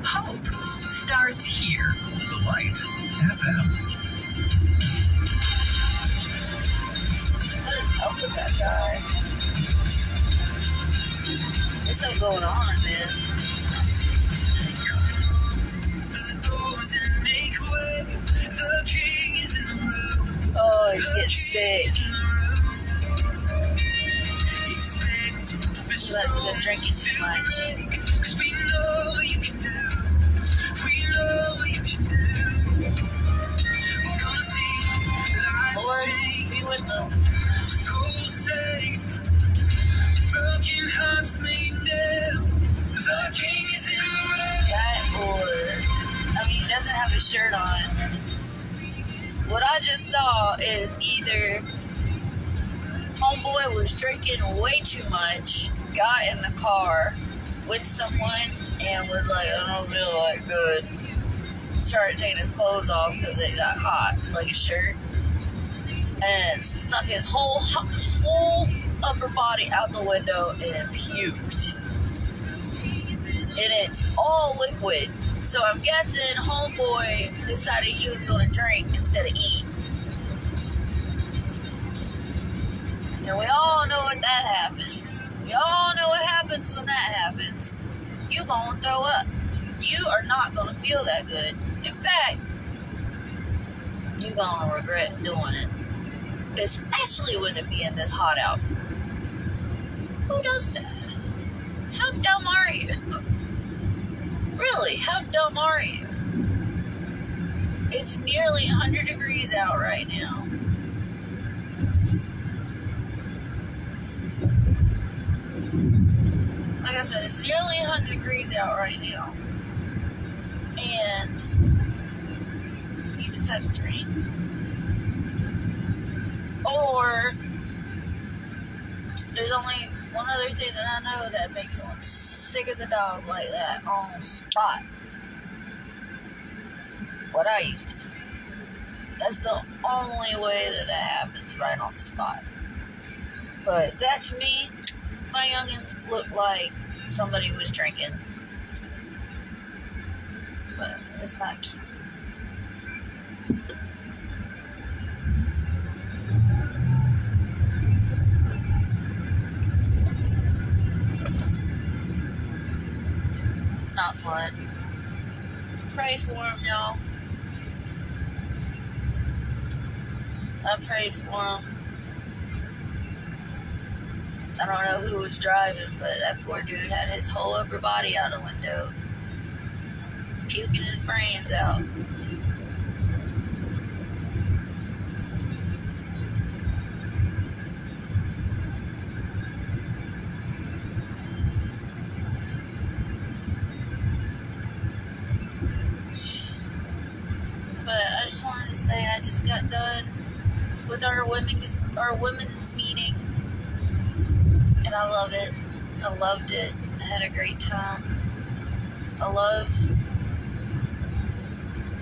Hope starts here. The Light FM. Help with that guy. There's something going on, man. Oh, he's getting sick. He must have been drinking too much. Lord, be with them. Broken hearts made new. The king is in the room. That or, I mean, he doesn't have a shirt on. What I just saw is either homeboy was drinking way too much, got in the car with someone, and was like, I don't feel like good. Started taking his clothes off because it got hot, like his shirt, and stuck his whole upper body out the window and puked. And it's all liquid. So I'm guessing homeboy decided he was going to drink instead of eat. And we all know what that happens. We all know what happens when that happens. You're going to throw up. You are not going to feel that good. In fact, you're going to regret doing it. Especially when it being this hot out. Who does that? How dumb are you? Really, how dumb are you? It's nearly 100 degrees out right now. Like I said, it's nearly 100 degrees out right now. And you just have to drink. Or there's only one other thing that I know that makes someone sick of the dog like that on the spot. What I used to do. That's the only way that happens, right on the spot. But that to me, my youngins look like somebody was drinking. But it's not cute. It's not fun. Pray for him, y'all. I prayed for him. I don't know who was driving, but that poor dude had his whole upper body out the window, puking his brains out. But I just wanted to say I just got done with our women's meeting, and I love it. I loved it. I had a great time. I love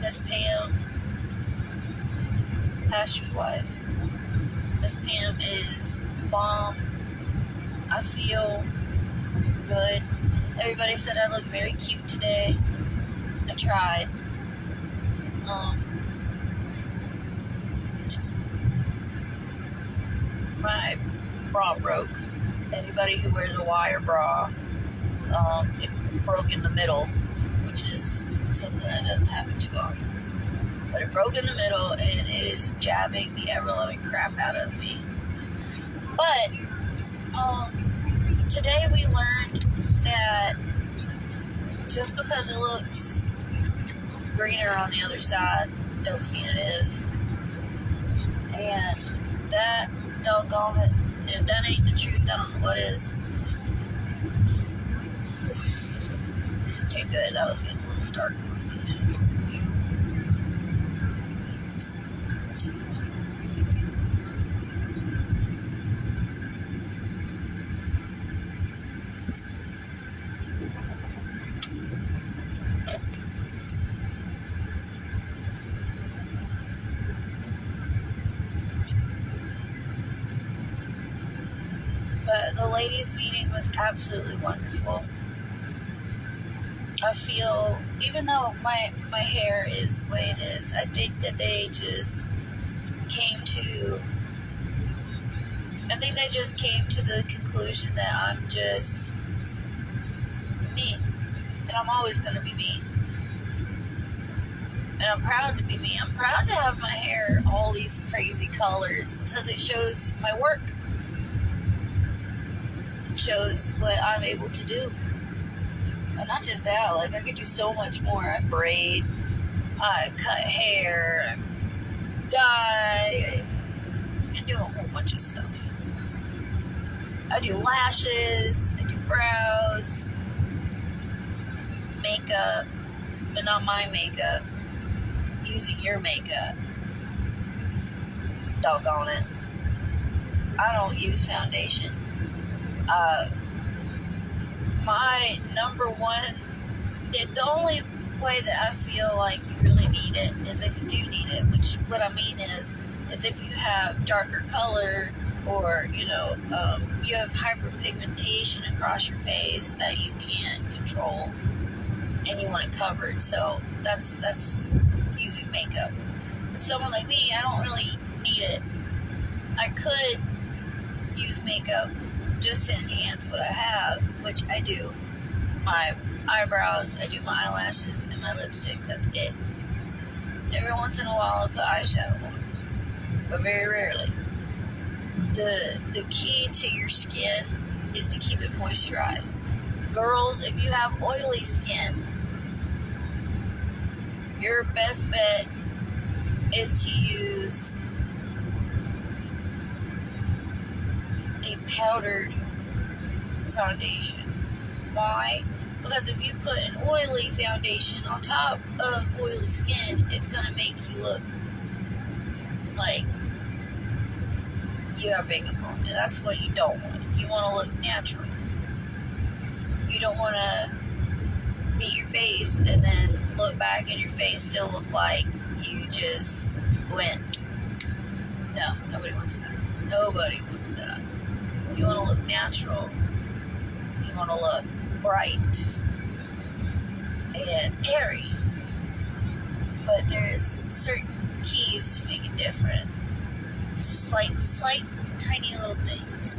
Miss Pam, pastor's wife. Miss Pam is bomb. I feel good. Everybody said I looked very cute today. I tried. My bra broke. Anybody who wears a wire bra, it broke in the middle, which is something that doesn't happen too often. But it broke in the middle, and it is jabbing the ever-loving crap out of me. But today we learned that just because it looks greener on the other side doesn't mean it is. And that, doggone it, if that ain't the truth, I don't know what is. Okay, good. That was getting a little dark. But the ladies' meeting was absolutely wonderful. I feel, even though my hair is the way it is, I think that they just came to the conclusion that I'm just me. And I'm always going to be me. And I'm proud to be me. I'm proud to have my hair all these crazy colors because it shows my work. It shows what I'm able to do. And not just that, like I could do so much more. I braid, I cut hair, I dye, I do a whole bunch of stuff. I do lashes, I do brows, makeup, but not my makeup, using your makeup. Doggone it. I don't use foundation. My number one, the only way that I feel like you really need it is if you do need it, which what I mean is if you have darker color or, you have hyperpigmentation across your face that you can't control and you want it covered. So that's using makeup. With someone like me, I don't really need it. I could use makeup just to enhance what I have, which I do. My eyebrows, I do my eyelashes, and my lipstick. That's it. Every once in a while, I put eyeshadow on, but very rarely. The key to your skin is to keep it moisturized. Girls, if you have oily skin, your best bet is to use a powdered foundation. Why? Because if you put an oily foundation on top of oily skin, it's going to make you look like you have makeup on. And that's what you don't want. You want to look natural. You don't want to beat your face and then look back and your face still look like you just went. No, nobody wants that. Nobody wants that. You want to look natural. You want to look bright and airy. But there's certain keys to make it different. It's just like slight, tiny little things.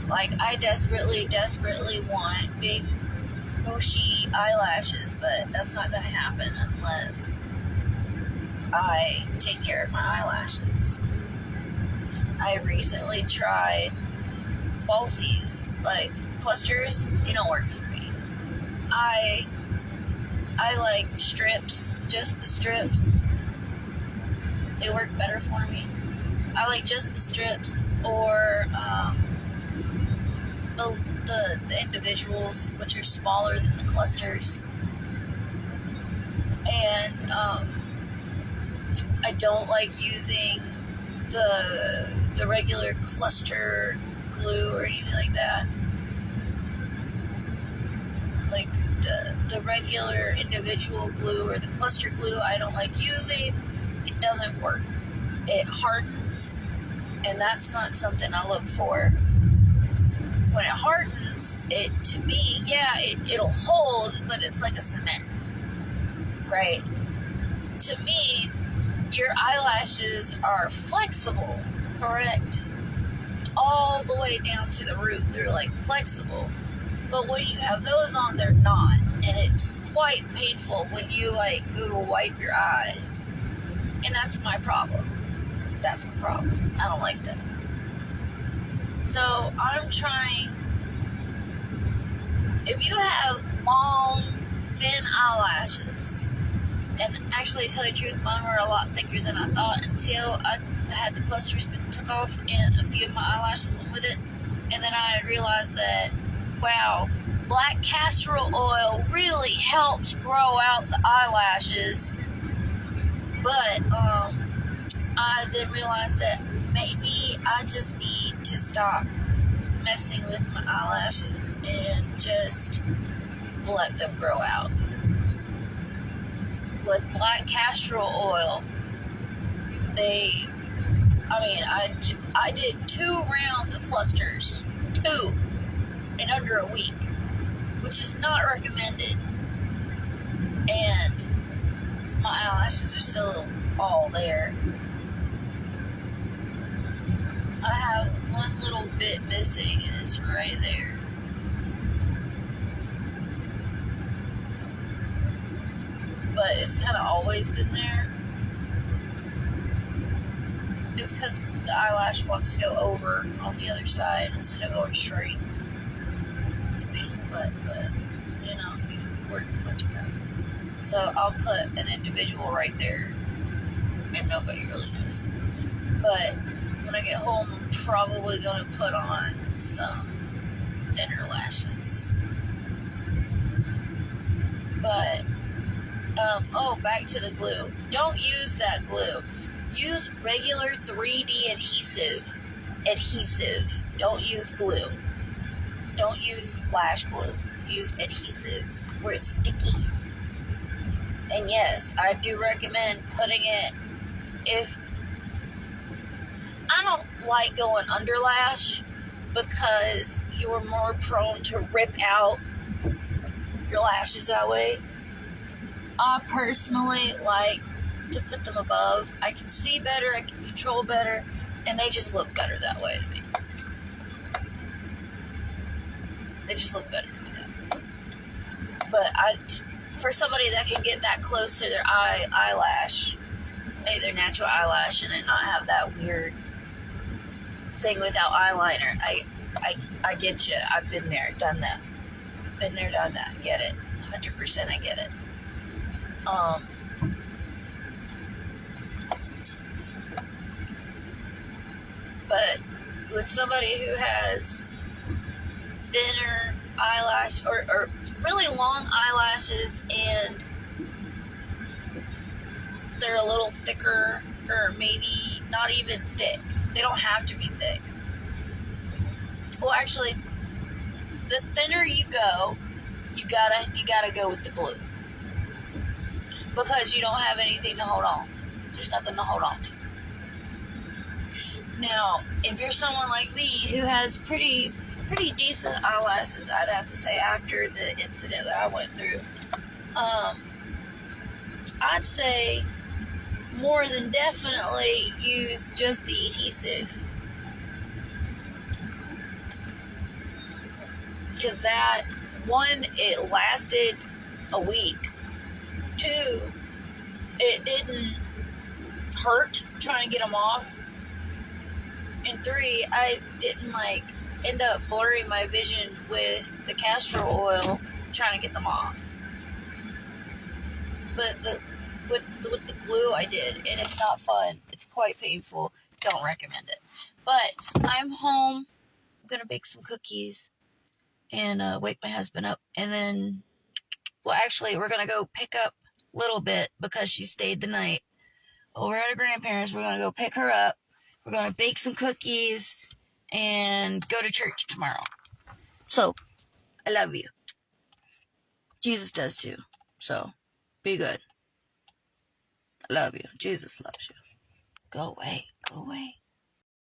Like, I desperately want big, bushy eyelashes, but that's not going to happen unless I take care of my eyelashes. I recently tried falsies, like clusters. They don't work for me. I like strips, just the strips. They work better for me. I like just the strips, or the individuals, which are smaller than the clusters. And I don't like using the regular cluster glue or anything like that. Like the regular individual glue or the cluster glue, I don't like using. It doesn't work. It hardens, and that's not something I look for. When it hardens, to me, it'll hold, but it's like a cement, right? To me, your eyelashes are flexible, correct? All the way down to the root, they're like flexible. But when you have those on, they're not, and it's quite painful when you like go to wipe your eyes. And that's my problem. That's my problem. I don't like that. So I'm trying. If you have long, thin eyelashes, and actually, to tell you the truth, mine were a lot thicker than I thought until I had the clusters took off and a few of my eyelashes went with it. And then I realized that, wow, black castor oil really helps grow out the eyelashes. But I then realized that maybe I just need to stop messing with my eyelashes and just let them grow out. With black castor oil, I did 2 rounds of clusters, 2, in under a week. which is not recommended. And my eyelashes are still all there. I have one little bit missing, and it's right there. But it's kind of always been there. It's because the eyelash wants to go over on the other side instead of going straight. It's a pain in the butt, but you know, you work with what you got. So I'll put an individual right there, and nobody really notices. But when I get home, I'm probably going to put on some thinner lashes. But back to the glue. Don't use that glue. Use regular 3D adhesive. Don't use glue. Don't use lash glue. Use adhesive where it's sticky. And yes, I do recommend putting it if I don't like going under lash because you're more prone to rip out your lashes that way. I personally like to put them above. I can see better, I can control better, and they just look better that way to me. They just look better to me that way. But for somebody that can get that close to their eyelash, maybe their natural eyelash, and it not have that weird thing without eyeliner, I get you. I've been there, done that. Been there, done that. Get it. 100% I get it. But with somebody who has thinner eyelash or really long eyelashes and they're a little thicker or maybe not even thick. They don't have to be thick. Well, actually, the thinner you go, you gotta go with the glue. Because you don't have anything to hold on. There's nothing to hold on to. Now, if you're someone like me who has pretty decent eyelashes, I'd have to say, after the incident that I went through, I'd say more than definitely use just the adhesive. Because that, one, it lasted a week. 2, it didn't hurt trying to get them off. And 3, I didn't end up blurring my vision with the castor oil trying to get them off. But with the glue I did, and it's not fun. It's quite painful. Don't recommend it. But I'm home. I'm gonna bake some cookies and wake my husband up, and then, well, actually, we're gonna go pick up Little Bit because she stayed the night over at her grandparents. We're gonna go pick her up. We're gonna bake some cookies and go to church tomorrow. So, I love you. Jesus does too. So, be good. I love you. Jesus loves you. Go away. Go away.